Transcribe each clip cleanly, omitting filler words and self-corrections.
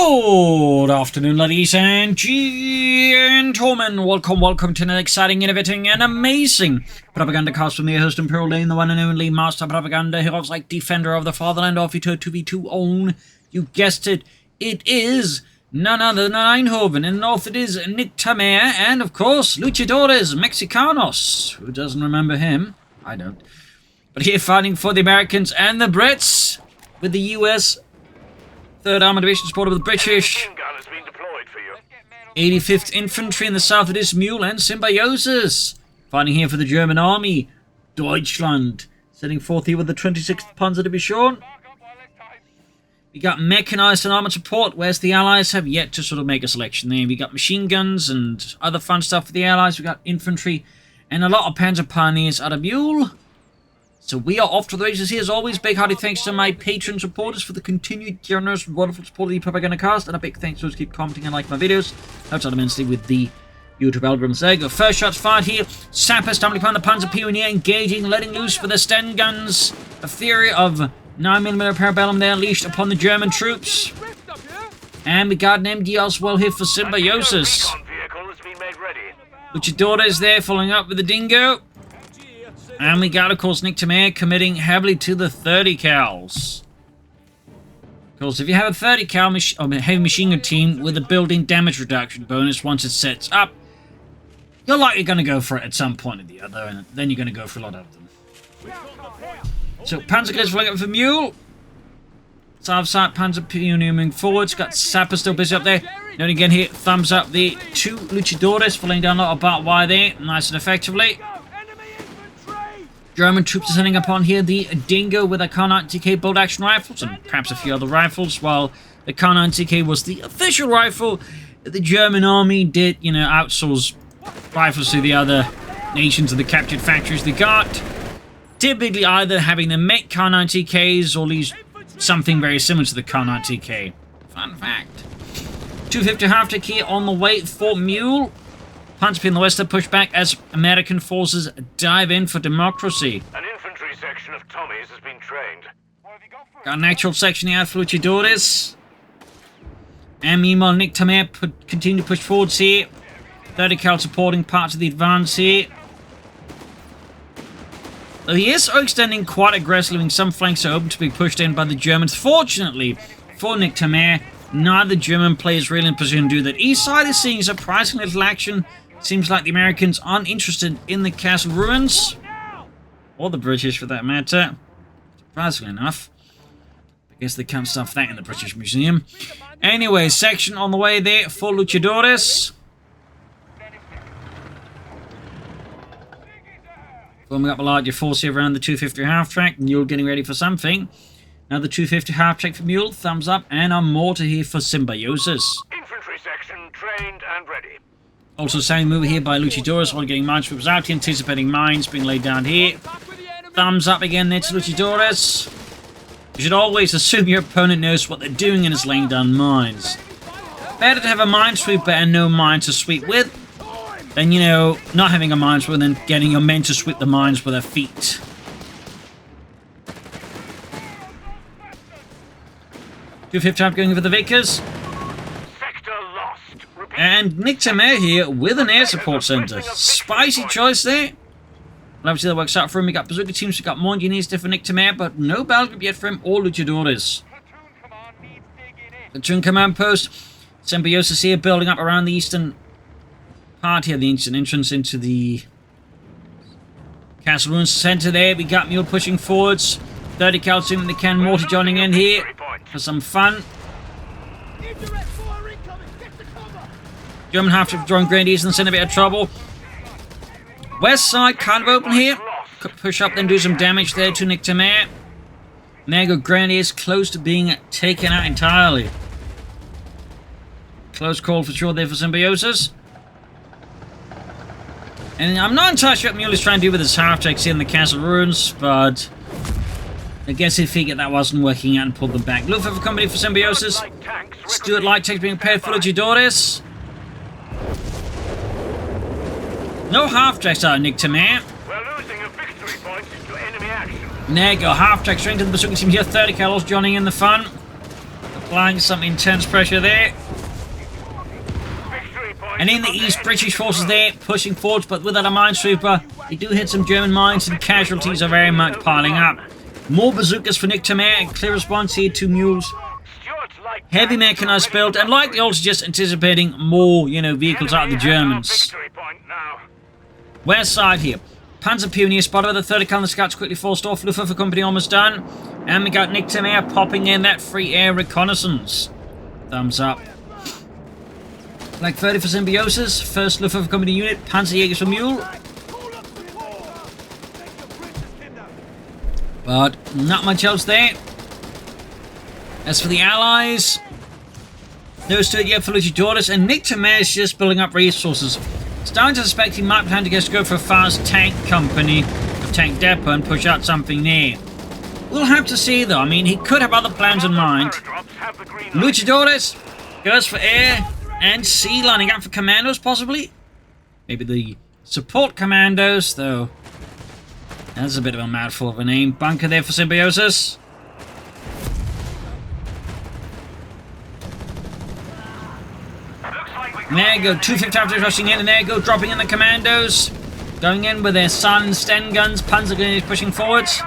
Good afternoon, ladies and gentlemen. Welcome to an exciting, innovating, and amazing Propagandacast with me, host Imperial Lane, the one and only Master Propaganda, who loves like Defender of the Fatherland, off you to 2v2 own. You guessed it, it is none other than Eindhoven. In the north it is NickTamair, and of course, Luchadores, Mexicanos. Who doesn't remember him? I don't. But here fighting for the Americans and the Brits, with the US 3rd Armoured Division supported with the British 85th Infantry in the south. It is Mule and Symbiosis fighting here for the German Army. Deutschland setting forth here with the 26th Panzer to be sure. We got Mechanized and Armoured support, whereas the Allies have yet to sort of make a selection there. We got machine guns and other fun stuff for the Allies. We got infantry and a lot of Panzer Pioneers out of Mule. So we are off to the races here. As always, big hearty thanks to my patron supporters for the continued generous and wonderful support of the Propagandacast, and a big thanks to those who keep commenting and liking my videos. Helps out immensely with the YouTube algorithms. There you go. First shots fired here. Sapper stumbling upon the Panzer Pioneer, engaging, letting loose for the Sten guns. A theory of 9mm Parabellum there unleashed upon the German troops. And we got an MD as well here for Symbiosis. Luchadores there following up with the Dingo. And we got, of course, NickTamair committing heavily to the 30 cals. Of course, if you have a 30 cal heavy machine gun team with a built-in damage reduction bonus once it sets up, you're likely going to go for it at some point or the other, and then you're going to go for a lot of them. So, Panzergrenadiers flying up for Mule. South side, Panzer Pioneer moving forwards. Got Sapper still busy up there. Note again here, thumbs up the two Luchadores for laying down a lot of barbed wire there, nice and effectively. German troops are sending upon here the Dingo with a Coh3 bolt-action rifles and perhaps a few other rifles, while the Coh3 was the official rifle that the German army did, outsource rifles to the other nations of the captured factories they got. Typically either having them make Coh3s or at least something very similar to the Coh3. Fun fact. 250 half-tick here on the way for Mule. Panzer in the west are pushed back as American forces dive in for democracy. An infantry section of Tommies has been trained. Got an actual section here for Luchadores. And meanwhile, NickTamair continue to push forwards here. 30 cal supporting parts of the advance here. Though he is extending quite aggressively, leaving some flanks are open to be pushed in by the Germans. Fortunately for NickTamair, neither German players really in position to do that. East side is seeing surprisingly little action. Seems like the Americans aren't interested in the castle ruins. Or the British, for that matter. Surprisingly enough. I guess they can't stuff that in the British Museum. Anyway, section on the way there for Luchadores. Forming up a larger force here around the 250 half-track. Mule getting ready for something. Another 250 half-track for Mule. Thumbs up. And a mortar here for Symbiosis. Infantry section trained and ready. Also, same move here by Luchadores, while getting mine sweepers out, anticipating mines being laid down here. Thumbs up again there to Luchadores. You should always assume your opponent knows what they're doing and is laying down mines. Better to have a minesweeper and no mine to sweep with than, not having a minesweeper and then getting your men to sweep the mines with their feet. .250 going for the Vickers. And NickTamair here with an air support center. Spicy choice there. Well, obviously that works out for him. We got bazooka teams, we got more engineers there for NickTamair, but no battle group yet for him or Luchadores. Platoon command post. Symbiosis here building up around the eastern part here, the eastern entrance into the castle ruins center there. We got Mule pushing forwards. 30 cal soon they can. Mortar joining in here for some fun. German half to drone grenadiers and send a bit of trouble. West side kind of open here. Could push up then do some damage there to NickTamair. Mega grenadiers close to being taken out entirely. Close call for sure there for Symbiosis. And I'm not entirely sure what Mule is trying to do with his half-tracks here in the castle ruins, but I guess he figured that wasn't working out and pulled them back. Luftwaffe company for Symbiosis. Stuart light tanks being paired for Luchadores. No half-tracks out of NickTamair. We're losing a victory point to enemy action. There you go, half-track straight into the bazooka team here. 30 cal joining in the fun. applying some intense pressure there. Victory point. And in the east, British forces there pushing forwards, but without a minesweeper, they do hit some German mines and casualties are very much piling up. More bazookas for NickTamair and clear response here to Mules. Stuart's light Heavy mechanized build, and likely also just anticipating more, vehicles out of the Germans. Victory point now. West side here. Panzer Pioneer spotted with the 30 cal, the scouts quickly forced off. Luftwaffe company almost done. And we got NickTamair popping in that free air reconnaissance. Thumbs up. Like 30 for Symbiosis. First Luftwaffe company unit. Panzerjägers for Mule. But not much else there. As for the Allies, no stood yet for Luchadores, and NickTamair is just building up resources. Starting to suspect he might plan to go for a fast tank company, a tank depot, and push out something there. We'll have to see though. I mean, he could have other plans in mind. Luchadores goes for air and sea, lining up for commandos possibly. Maybe the support commandos, though. That's a bit of a mouthful of a name. Bunker there for Symbiosis. And there you go, 250 after rushing in, and there you go, dropping in the commandos. Going in with their Sun Sten guns, Panzer grenades pushing forwards.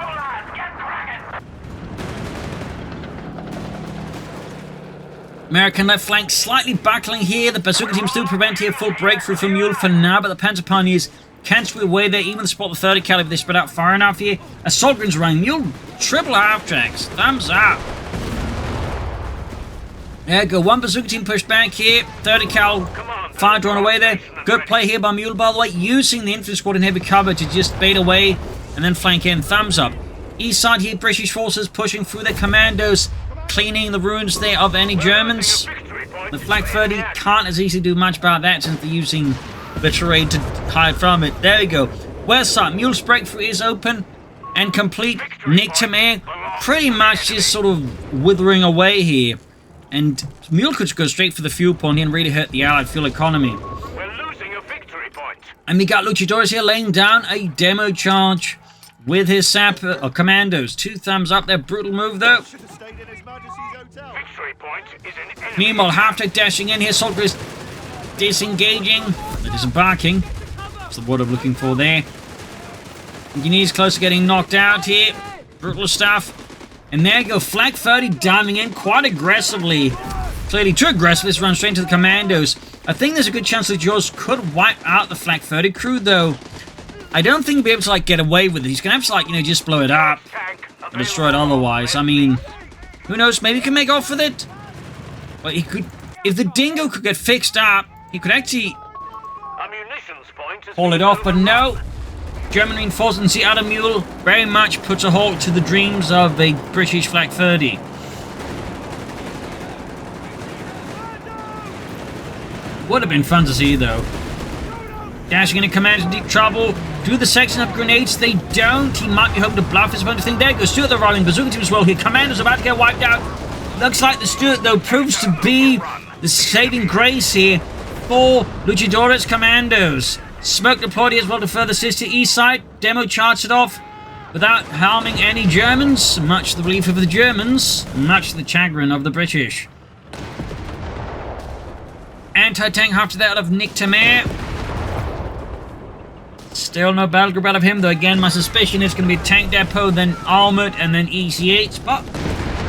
American left flank slightly battling here. The bazooka teams do prevent here full breakthrough for Mule for now, but the Panzer Pioneers can't sweep away there, even spot the 30 caliber. They spread out far enough here. Assault guns running. Mule triple half-tracks. Thumbs up. There you go. One bazooka team pushed back here. 30 cal fire drawn away there. Good play here by Mule, by the way, using the infantry squad in heavy cover to just bait away and then flank in. Thumbs up. East side here, British forces pushing through their commandos, cleaning the ruins there of any Germans. The Flak 30 can't as easily do much about that since they're using the terrain to hide from it. There we go. West side, Mule's breakthrough is open and complete. NickTamair pretty much just sort of withering away here. And Mule could go straight for the fuel point and really hurt the Allied fuel economy. We're losing a victory point. And we got Luchadores here laying down a demo charge with his commandos. 2 thumbs up there. Brutal move though. Victory point is in enemy. Meanwhile, half-tech dashing in here. Soldier is disengaging. They're disembarking. That's the word I'm looking for there. Engineers close to getting knocked out here. Brutal stuff. And there you go. Flak 30 diving in quite aggressively. Clearly too aggressive. Let's run straight into the commandos. I think there's a good chance that Jaws could wipe out the Flak 30 crew, though. I don't think he'll be able to, get away with it. He's going to have to, just blow it up and destroy it otherwise. I mean, who knows? Maybe he can make off with it. But he could... If the Dingo could get fixed up, he could actually haul it off. But no. German reinforcements the other Mule very much puts a halt to the dreams of a British Flak 30. Would have been fun to see, though. Dashing into command in deep trouble. Do the section up grenades? They don't. He might be hoping to bluff his opponent. There goes Stuart the rolling bazooka team as well here. Commander's about to get wiped out. Looks like the Stuart, though, proves to be the saving grace here for Luchadores commandos. Smoke deployed as well to further assist to east side. Demo charged it off without harming any Germans. Much to the relief of the Germans, much to the chagrin of the British. Anti-tank after that out of NickTamair. Still no battle group out of him, though again my suspicion is going to be tank depot, then Armoured, and then EC8s. But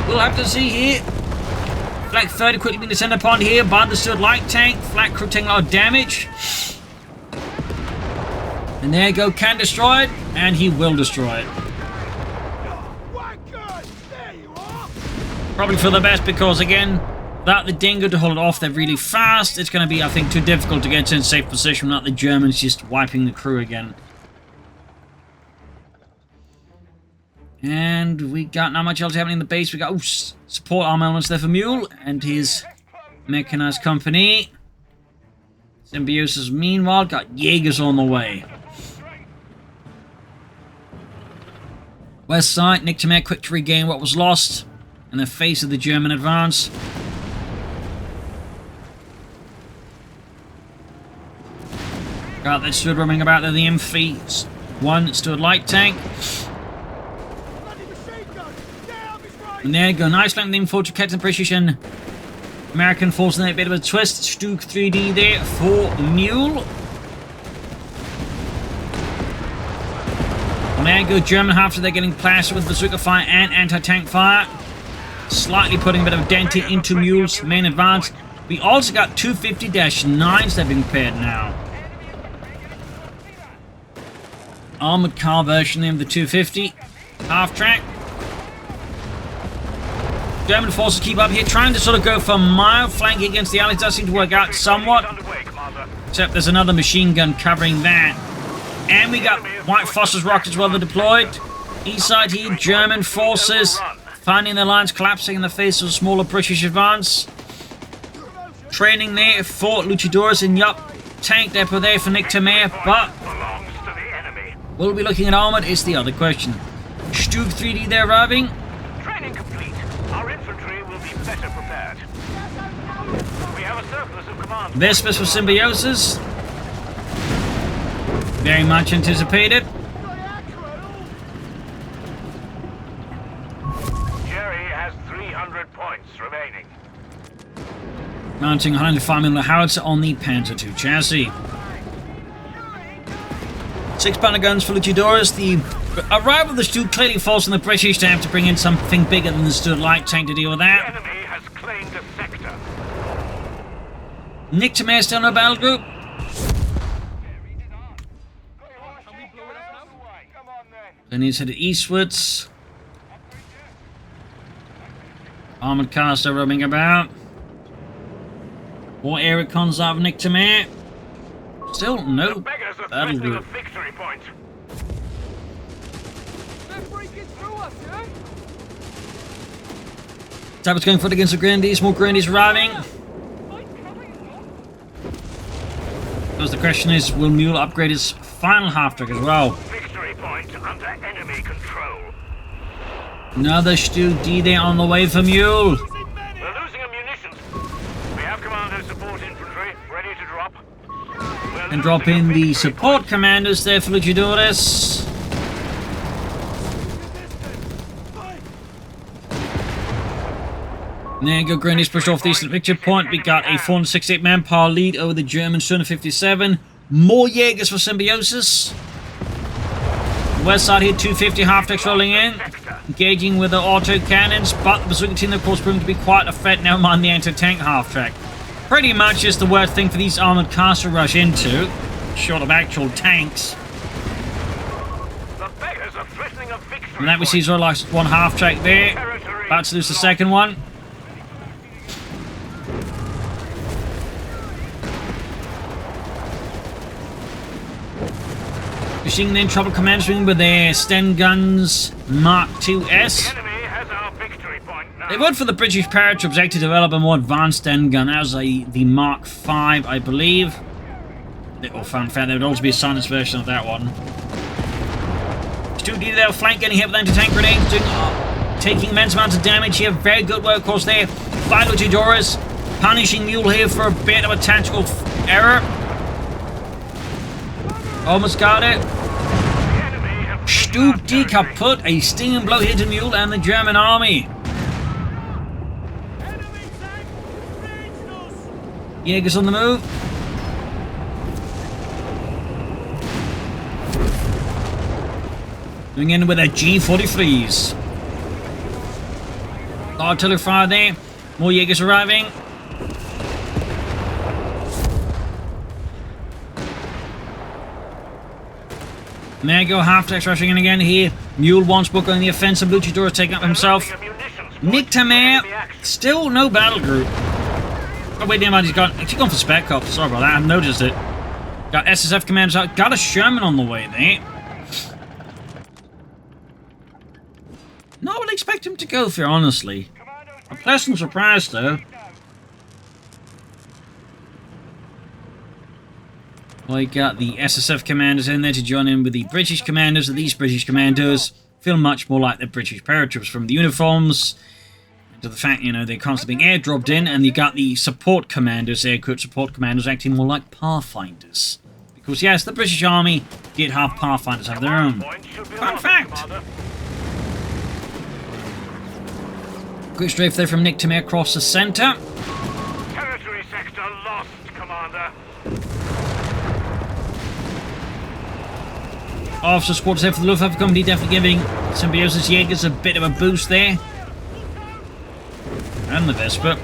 we'll have to see here. Flak 30 quickly being descended upon here by the Stuart light tank. Flak crew taking a lot of damage. And there you go, can destroy it, and he will destroy it. Probably for the best because, again, without the Dingo to hold it off there really fast, it's going to be, I think, too difficult to get in a safe position without the Germans just wiping the crew again. And we got not much else happening in the base. We got support arm elements there for Mule and his mechanized company. Symbiosis, meanwhile, got Jaegers on the way. West side, NickTamair quick to regain what was lost in the face of the German advance. Got that stood roaming about there, the M3-1 stood light tank. And there you go, nice landing for to catch the British and American force in a bit of a twist. Stuke 3D there for Mule. And there you go, German after they're getting plastered with bazooka fire and anti-tank fire. Slightly putting a bit of dent into Mule's main advance. We also got 250-9s that have been paired now. Armored car version of the 250. Half track. German forces keep up here, trying to sort of go for mild flanking against the Allies. Does seem to work out somewhat. Except there's another machine gun covering that. And we got White Phosphorus rockets well deployed. East side here, German forces finding their lines collapsing in the face of a smaller British advance. Training there for Luchadores in yup. Tank depot there for NickTamair, but will we be looking at Armoured is the other question. Stuke 3D there arriving. Training complete. Our infantry will be better prepared. We have a surplus of command. Vespers for Symbiosis. Very much anticipated. Jerry has 300 points remaining. Mounting 105mm howitzer on the Panzer II chassis. 6-pounder guns for Luchadores. The arrival of the Stuke clearly forcing the British to have to bring in something bigger than the Stuart light tank to deal with that. The enemy has claimed a sector. NickTamair still no battle group. Then he's headed eastwards. Armoured cars are roaming about. More air recons out of NickTamair. Still no battle group. Victory point. Tabit's going for it against the Grandies. More Grandies arriving. Because the question is, will Mule upgrade his final half-track as well? Victory point under enemy control. Another Stuke D there on the way for Mule. We're losing munitions. We have commando support infantry ready to drop. And drop in the support commanders there for Luchadores. There you go, Grandies pushed off the eastern picture point. We got a 468 manpower lead over the German 257. More Jaegers for Symbiosis. West side here, 250 half-decks rolling in. Engaging with the auto cannons, but the bazooka team, of course, proving to be quite a threat. Never mind the anti-tank half-track. Pretty much is the worst thing for these armoured cars to rush into, short of actual tanks. The beggars are threatening a victory. And that we see is like one half-track there. About to lose the second one. Machine then trouble command swing with their Sten guns Mark IIs. They vote for the British paratroops act to develop a more advanced Sten gun as the Mark V, I believe. Little fun fact, there would also be a silenced version of that one. Stuke D there, flank getting hit with anti-tank grenades, taking immense amounts of damage here. Very good work, of course, there by Luchadores. Punishing Mule here for a bit of a tactical error. Almost got it. Stuke D kaput, a stinging blow here to Mule and the German army. Jaegers on the move. Going in with a G43s. Artillery fire there. More Jaegers arriving. There you go, half-decks rushing in again here. Mule once book on the offensive. Luchadores taking up himself. NickTamair, still no battle group. Oh wait, never mind, he's gone for Spec Cop. Sorry about that, I haven't noticed it. Got SSF commanders out. Got a Sherman on the way there. Not what I expect him to go for, honestly. A pleasant surprise, though. We got the SSF commanders in there to join in with the British commanders. And these British commanders feel much more like the British paratroops from the uniforms to the fact, you know, they're constantly being airdropped in. And you got the support commanders, air-quote support commanders, acting more like Pathfinders. Because, yes, the British Army did have Pathfinders of their own. Fun fact! Quick strafe there from NickTamair across the centre. Territory sector lost, Commander. Officer squads there for the Luftwaffe company, definitely giving Symbiosis Jaegers a bit of a boost there. And the Vesper.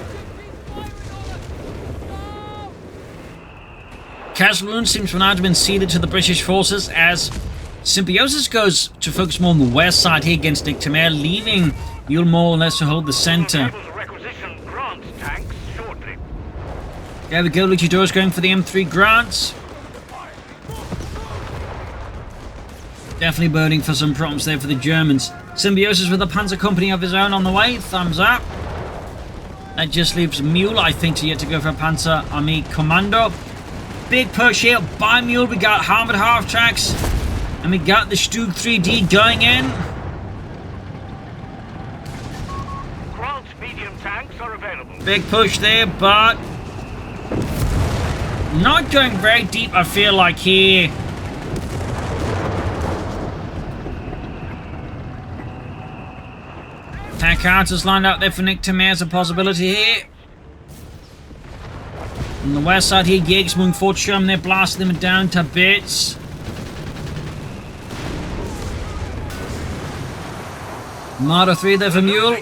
Castle seems to have been ceded to the British forces as Symbiosis goes to focus more on the west side here against NickTamair, leaving Mule more or less to hold the centre. There we go, Luchadores going for the M3 Grants. Definitely burning for some prompts there for the Germans. Symbiosis with a Panzer company of his own on the way, thumbs up. That just leaves Mule, I think, to yet to go for a Panzer Army Commando. Big push here by Mule, we got Armoured half-tracks. And we got the Stug 3D going in. Grant medium tanks are available. Big push there, but not going very deep, I feel like, here. Tank counters lined up there for NickTamair as a possibility here. On the west side here, Jaegers moving forward, show them they're blasting them down to bits. Marder 3 there for Mule.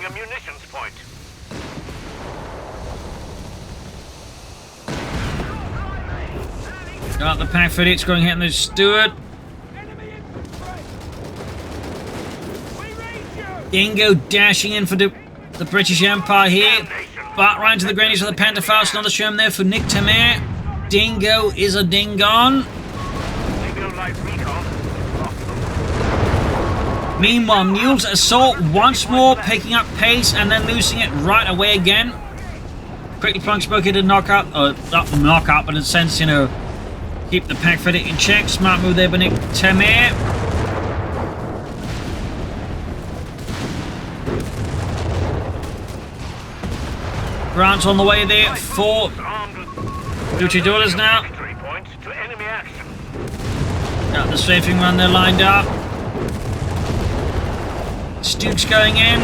Got the pack for it, going hitting the Stewart. Dingo dashing in for the British Empire here. But right into the grenades for the Pantherfaust. Another Sherm there for NickTamair. Dingo is a ding-on. Meanwhile, Mule's assault once more picking up pace and then losing it right away again. Quickly plunks Smoker to knock out, not knock out, but in a sense, you know, keep the pack fit in check. Smart move there by NickTamair. Grant's on the way there for Luchadores now. Got the strafing run there lined up. Stug's going in.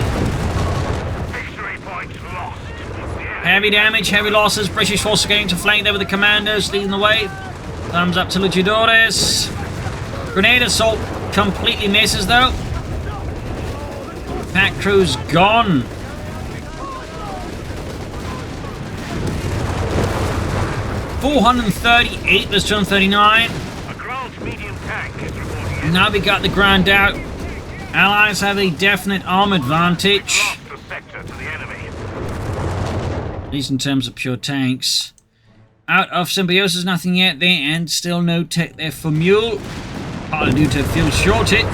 Heavy damage, heavy losses. British forces going to flank there with the commandos leading the way. Thumbs up to Luchadores. Grenade assault completely misses though. Pack crew's gone. .438 versus 239. Now we got the ground out. Allies have a definite arm advantage. At least in terms of pure tanks. Out of Symbiosis, nothing yet there, and still no tech there for Mule. Partly due to fuel shortage.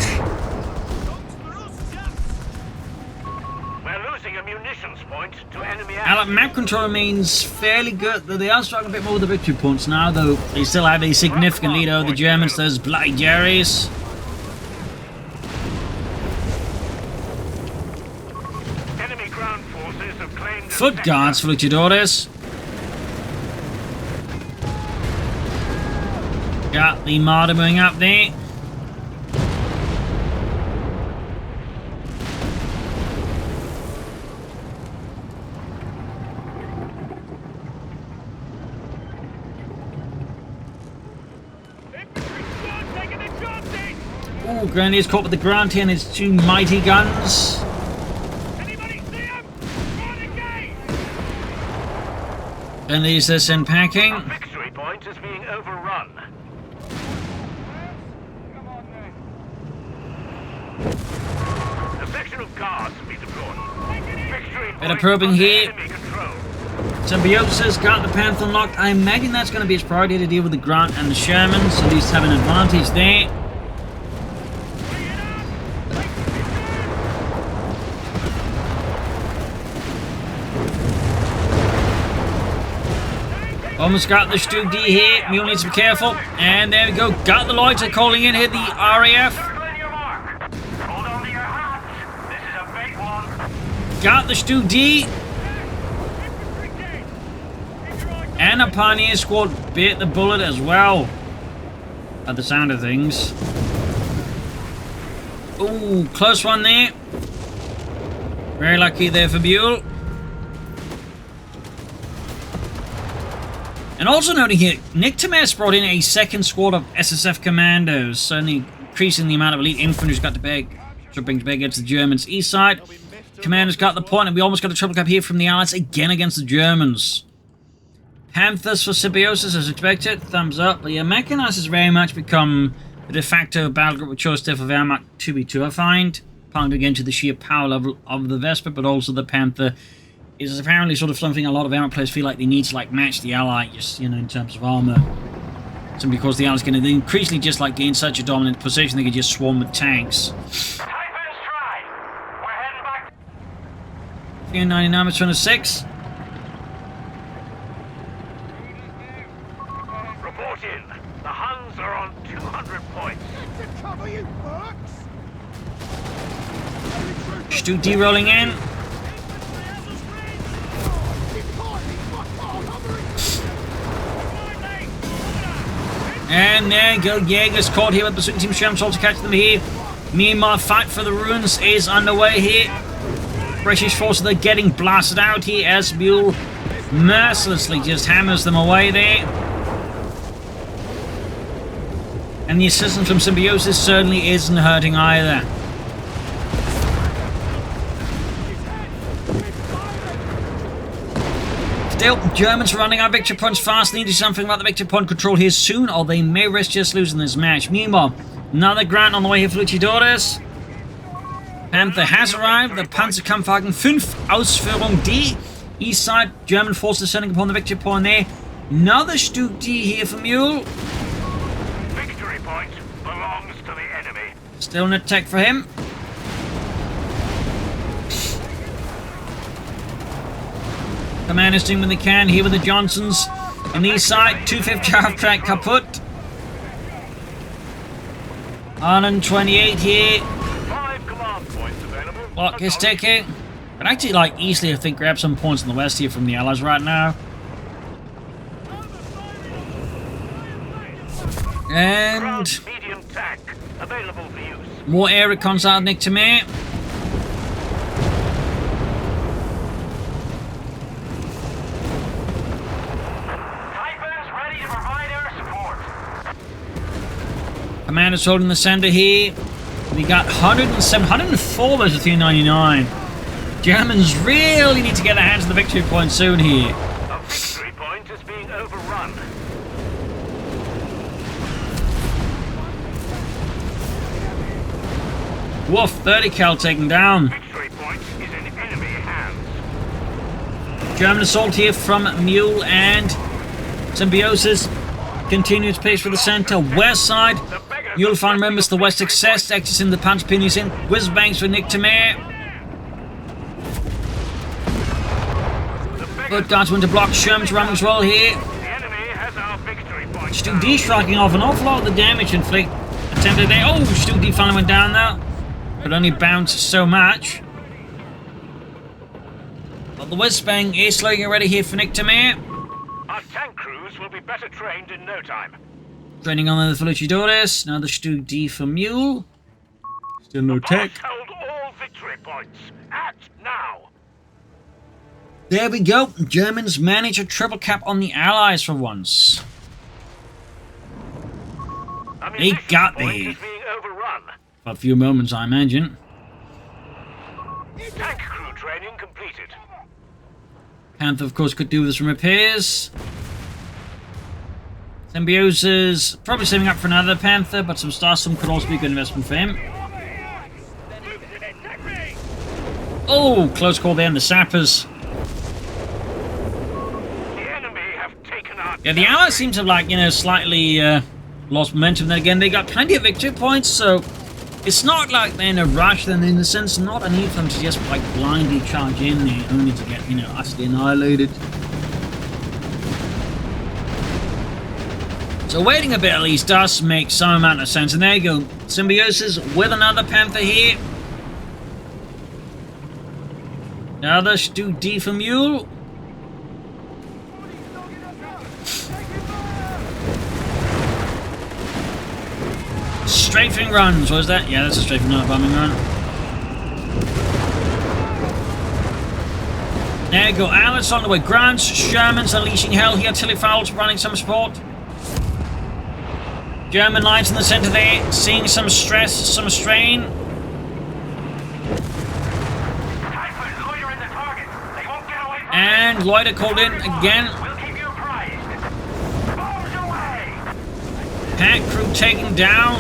We're losing a munitions point to enemy. Allied map control remains fairly good, though they are struggling a bit more with the victory points now, though they still have a significant lead over the Germans, those bloody Jerrys. Enemy ground forces have claimed Foot guards for Luchadores. Got the Marder moving up there. Ooh, Grenadiers caught with the Grant here and his two mighty guns. Grenadiers are sent packing. Our victory point is being overrun. A section of guards will be deployed. Victory Bit of point probing under here. enemy control. Symbiosis got the Panther locked. I imagine that's going to be his priority to deal with the Grant and the Sherman, so at least have an advantage there. Almost got the Stug D here. Mule needs to be careful. And there we go. Got the Lloyds calling in here. The RAF. Hold on to your hats. This is a big one. Got the Stug D. And a Pioneer squad bit the bullet as well. At the sound of things. Ooh, close one there. Very lucky there for Mule. And also noting here, NickTamair's brought in a second squad of SSF commandos, certainly increasing the amount of elite infantry who's got to beg, tripping to beg against the Germans. East side, Commander's got the point, and we almost got a triple cap here from the Allies again against the Germans. Panthers for Symbiosis as expected, thumbs up. But yeah, Mechanized has very much become the de facto battle group of choice there for Wehrmacht 2v2, I find. Partly again to the sheer power level of the Vesper, but also the Panther is apparently sort of something a lot of Wehrmacht players feel like they need to like match the Ally, just, you know, in terms of armor. Simply because the Allies going to increasingly just like gain such a dominant position, they can just swarm with tanks. 399 to 26. Report in. The Huns are on 200 points. To cover you, Stu D rolling in. And there go Jaegers caught here with pursuing Team Shamsol to catch them here. Meanwhile, fight for the ruins is underway here. British forces are getting blasted out here as Mule mercilessly just hammers them away there. And the assistance from Symbiosis certainly isn't hurting either. Still, Germans running out victory points fast. Need to do something about the victory point control here soon, or they may risk just losing this match. Meanwhile, another grant on the way here for Luchadores. Panther has arrived. The Panzerkampfwagen 5 Ausführung D. East side, German forces sending upon the victory point there. Another Stug D here for Mule. Victory point belongs to the enemy. Still an attack for him. Commanders doing what they can here with the Johnsons. On the east side, 250 half track kaput. 128 here. 5 command points available. Clock is ticking. But actually, like, easily, I think, grab some points in the west here from the Allies right now. And Medium tank available for use. more air recons out of NickTamair. Ready to provide air support. Commander's holding the center here. We got 107, 104 versus 399. Germans really need to get their hands on the victory point soon here. A victory point is being overrun. Woof, 30 cal taken down. Victory point is in enemy hands. German assault here from Mule and Symbiosis. Continues pace for the center. West side. Mule finally remembers the west success. Axis in the punch pennies in. Whizbangs for NickTamair. Both guards went to block. Sherman's running as well here. The enemy has our victory point. Stug D striking off an awful lot of the damage inflict attempted there. Oh, Stug D finally went down there. But only bounced so much. But the Whizbang is slowly getting ready here for NickTamair. Our tank crews will be better trained in no time. Training on the Luchadores. Now the Stug D for Mule. Still no tech. Boss hold all victory points. Act now. There we go. Germans manage a triple cap on the Allies for once. They got point there. is being overrun. For a few moments, I imagine. Tank crew training completed. Panther, of course, could do with some repairs. Symbiosis probably saving up for another Panther, but some Starstorm could also be a good investment for him. Oh, close call there, and the Sappers. Yeah, the Allies seem to have, like, you know, slightly lost momentum. Then again, they got plenty of victory points, so it's not like they're in a rush. Then, in a sense, not a need for them to just, like, blindly charge in there, only to get, you know, utterly annihilated. So waiting a bit at least does make some amount of sense. And there you go, Symbiosis with another Panther here. Another Stug D for Mule. Strafing runs, was that? Yeah, that's a strafing, not a bombing run. There you go. Alice on the way. Grants, Shermans unleashing hell here. Tilly Fowles running some support. German lines in the center there. Seeing some stress, some strain. And Loiter called in again. Pack crew taken down.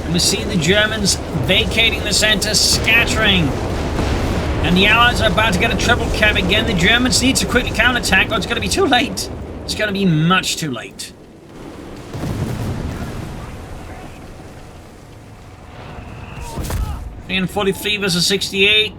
And we see the Germans vacating the center, scattering. And the Allies are about to get a triple cap again. The Germans need to quickly counterattack, or it's going to be too late. It's going to be much too late. And 43 versus 68.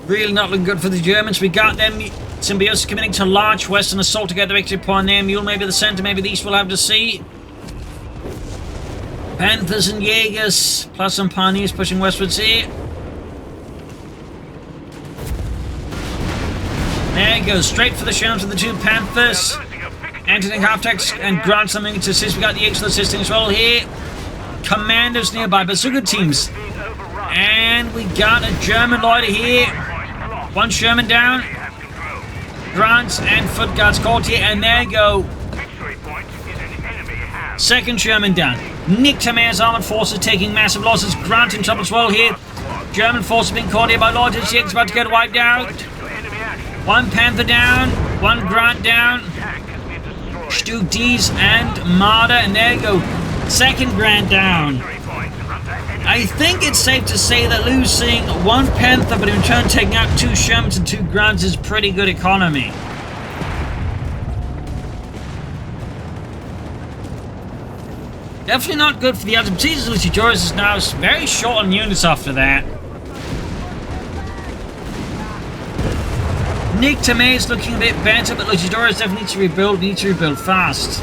Really not looking good for the Germans. We got them. Symbiosis committing to large western assault to get the victory point there. Mule maybe the center, maybe the east, we'll have to see. Panthers and Jaegers, plus some Pioneers pushing westwards here. There it goes, straight for the Shermans with the two Panthers. Anthony half-tanks and Grant something to assist. We got the Eagle assisting as well here. Commandos nearby, but some good teams. And we got a German Loiter here. One Sherman down. Grants and foot guards caught here, and there you go. Second Sherman down. NickTamair's armored forces taking massive losses. Grant in trouble as well here. German forces being caught here by Loiters. Jaegers about to get wiped out. One Panther down. One Grant down. Stu D's and Marder, and there you go. Second Grant down. I think it's safe to say that losing one Panther, but in turn taking out two Shermans and two Grants is pretty good economy. Definitely not good for the others. Luchadores is now very short on units after that. NickTamair is looking a bit better, but Luchadores definitely need to rebuild fast.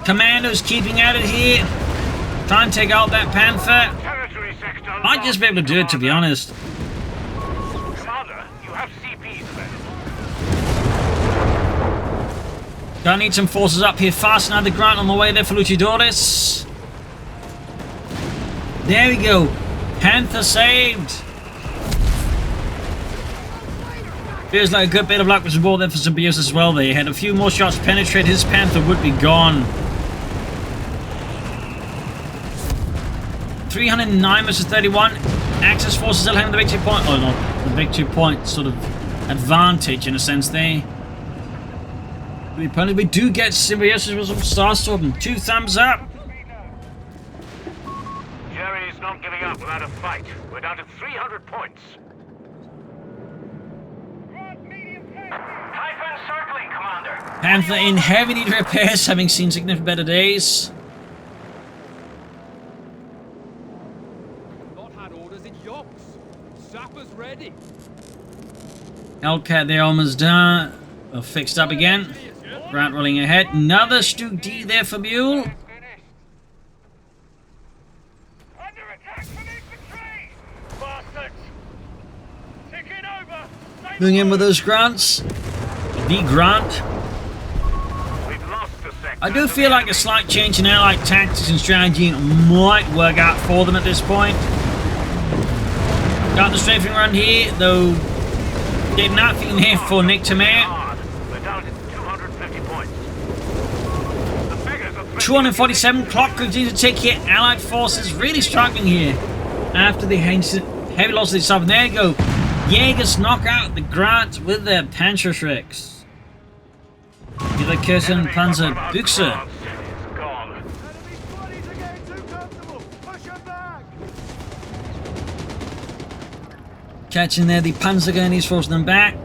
Commandos keeping at it here. Trying to take out that Panther. Might just be able to do it, to be honest. Commander, you have CPs available. Gonna need some forces up here fast. Another Grant on the way there for Luchadores. There we go. Panther saved. Feels like a good bit of luck was involved there for Symbiosis as well. They had a few more shots penetrate. His Panther would be gone. 309 versus 31. Axis forces still having the victory point. Oh, no. The victory point sort of advantage in a sense there. We do get Symbiosis with some Starstorm. 2 thumbs up. Jerry's not giving up without a fight. We're down to 300 points. Typhoon circling, Commander. Panther in heavy need repairs, having seen significantly better days. Ready. Hellcat there almost done. Fixed up again. Grant rolling ahead. Another Stu D there for Mule. Under attack from infantry! Bastards! Ticking over! Moving in with those Grants. The Grant. We've lost the sector. I do feel like a slight change in Allied tactics and strategy might work out for them at this point. Got the strafing run here, though did nothing here for NickTamair. We're down to 250 points. 247 clock continues to take here. Allied forces really struggling here after the heavy loss of the south. There you go. Jaegers knock out the Grant with their Panzerschrecks. Give the Kirsten Panzer Büchse. Catching there the Panzer Gurneys, forcing them back.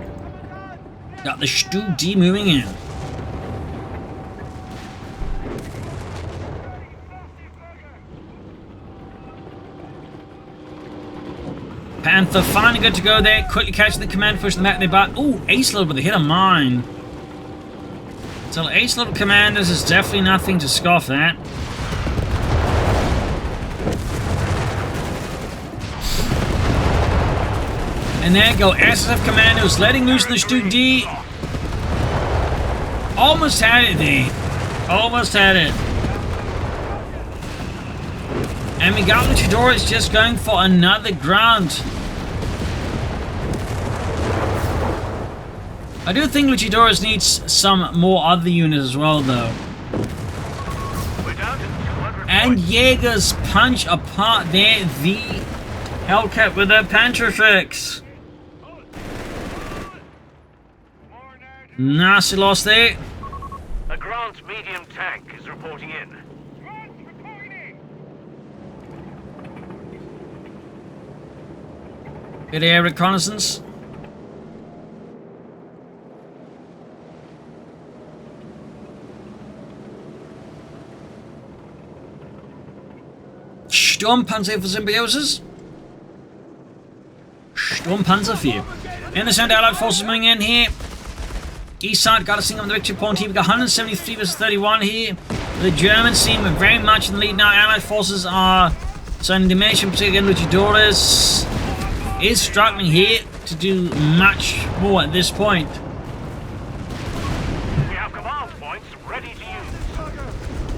Got the Stu D moving in. Panther finally good to go there. Quickly catching the command, pushing them back. They back. Ooh, ace load with a hit of mine. So ace load commanders is definitely nothing to scoff at. And there you go, SSF Commandos letting loose the Stu D. Almost had it there. Almost had it. And we got Luchadores just going for another ground. I do think Luchadores needs some more other units as well, though. And Jaegers punch apart there the Hellcat with their Pantrifex. Nasty loss there. A Grant medium tank is reporting in. Good air reconnaissance. Sturmpanzer for Symbiosis. Sturmpanzer 4. In the center, Allied forces moving in here. East side got a single on the victory point here. We got 173 versus 31 here. The Germans seem very much in the lead now. Allied forces are sending dimension, particularly Luchadores is struggling here to do much more at this point. We have command points ready to use.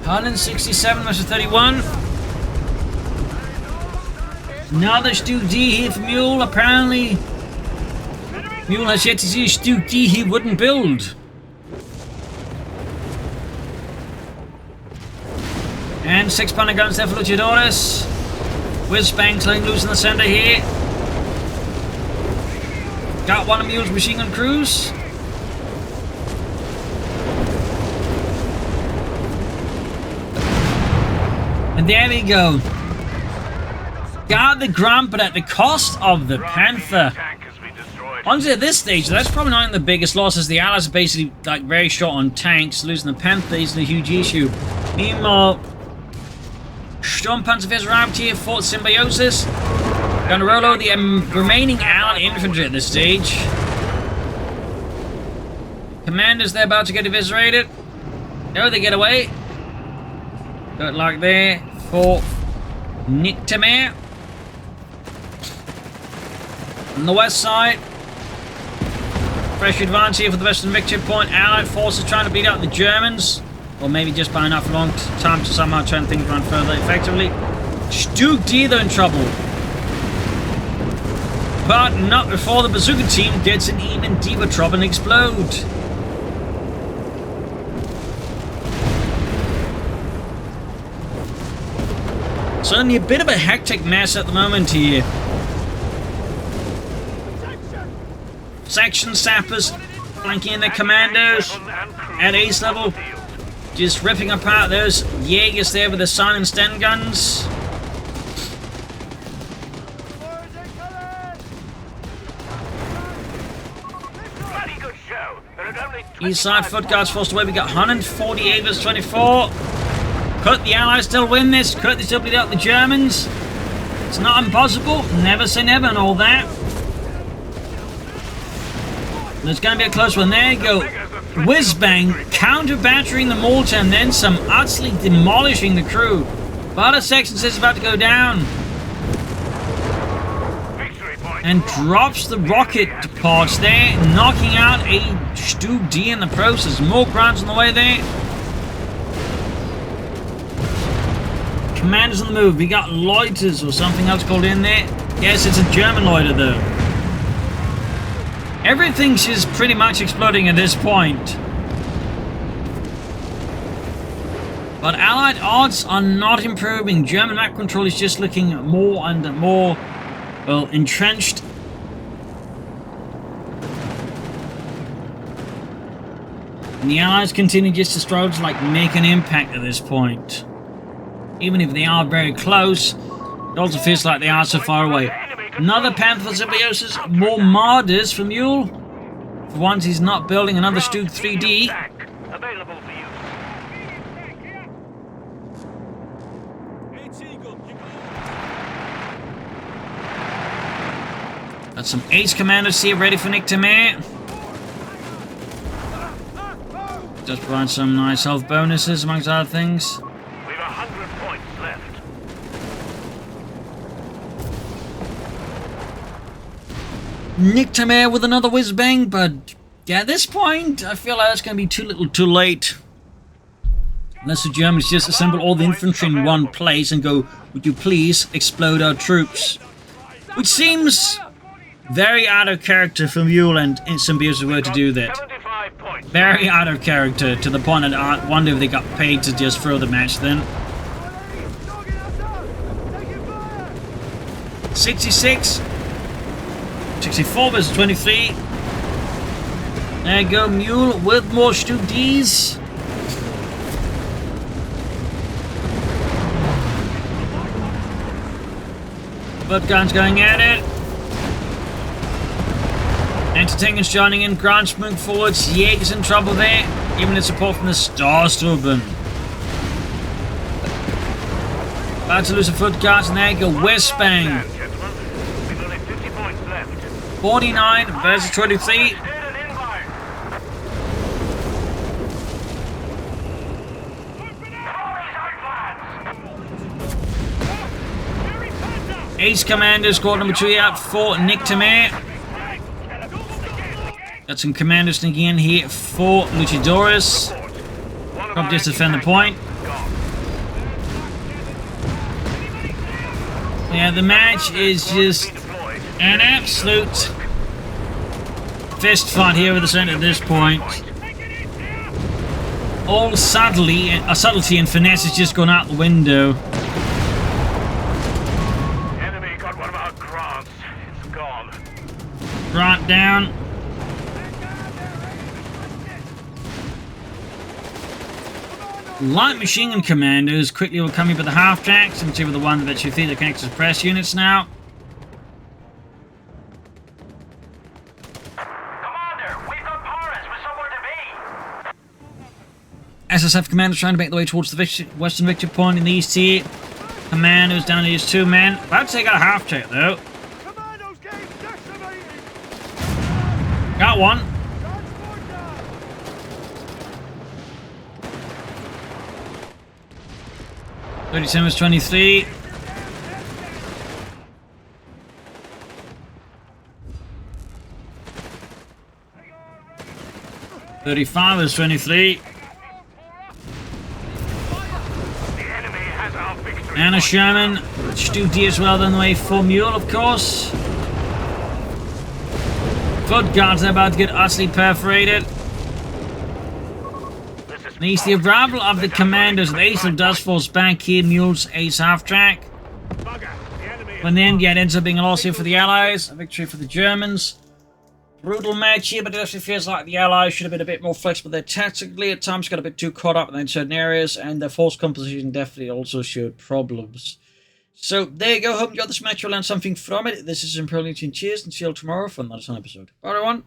167 versus 31. Another Stuke D here for Mule. Apparently, Mule has yet to see a Stuke D he wouldn't build. And 6-pounder guns there for Luchadores. Whizbangs letting loose in the center here. Got one of Mule's machine gun crews. And there we go. Got the Grant, but at the cost of the Panther. Honestly, at this stage, that's probably not the biggest losses. The Allies are basically like very short on tanks. Losing the Panther isn't a huge issue. Meanwhile, Sturmpanzer has arrived here, Fort Symbiosis. Gonna roll over the remaining Allied infantry at this stage. Commanders, they're about to get eviscerated. No, they get away. Good luck there for NickTamair. On the west side, fresh advance here for the Western Victory Point. Allied forces trying to beat out the Germans. Or maybe just by enough long time to somehow turn things around further effectively. Stuke D, they're in trouble. But not before the bazooka team gets an even deeper trouble and explode. Certainly a bit of a hectic mess at the moment here. Section sappers flanking in their commandos at ace level. Just ripping apart those Jaegers there with the Sun and Sten guns. East side foot guards forced away. We got 148 versus 24. Could the Allies still win this? Could they still beat out the Germans? It's not impossible. Never say never and all that. There's going to be a close one. There you go. Whizbang, counter-battering the mortar and then some, utterly demolishing the crew. But a section is about to go down. And drops the rocket pods there, knocking out a Stuke D in the process. More grunts on the way there. Commanders on the move. We got loiters or something else called in there. Yes, it's a German loiter though. Everything's just pretty much exploding at this point. But Allied odds are not improving. German map control is just looking more and more, well, entrenched. And the Allies continue just to struggle to like make an impact at this point. Even if they are very close, it also feels like they are so far away. Another Panther Symbiosis, more Martyrs from Mule. For once he's not building another Stuke 3D. Got some ace commanders here ready for NickTamair. Just provide some nice health bonuses amongst other things. We've 100 points left. NickTamair with another whiz-bang, but Yeah, at this point, I feel like it's going to be too little too late. Unless the Germans just assemble all the infantry in one place and go, would you please explode our troops? Which seems very out of character for Mule and Symbiosis were to do that. Very out of character, to the point that I wonder if they got paid to just throw the match then. 66. 64 versus 23. There you go, Mule with more Ds. Both guns going at it. Entertainment's joining in. Grant's moving forwards. Jaeger's in trouble there. Even in support from the Starstruben. About to lose a foot guards, and there you go. Westbang. 49 versus 23. Ace Commander, squad number 3 out for NickTamair. Got some commanders sneaking in here for Luchadores. Probably just defend the point. Yeah, the match is just an absolute fist fight here with the center at this point. All subtlety and finesse has just gone out the window. Grant down. Light machine gun commanders quickly will come in with the half tracks. And see with the one that should feed the connected press units now. Commander, we've got Paris with somewhere to be. SSF commanders trying to make their way towards the western victory point in the east here. Commanders down to just 2 men. About to take out a half track though. Got one. 37 is 23. $35 is 23. And a Sherman. Stu D as well on the way for Mule, of course. Foot guards are about to get utterly perforated. Needs the arrival of the commanders. The Ace of Dust falls back here. Mule's Ace half track. But in the end, yeah, it ends up being a loss here for the Allies. A victory for the Germans. Brutal match here, but it actually feels like the Allies should have been a bit more flexible there tactically. At times got a bit too caught up in certain areas, and their force composition definitely also showed problems. So there you go. Hope you enjoyed this match. You'll learn something from it. This is Imperial Cheers, and see you all tomorrow for another episode. Bye everyone.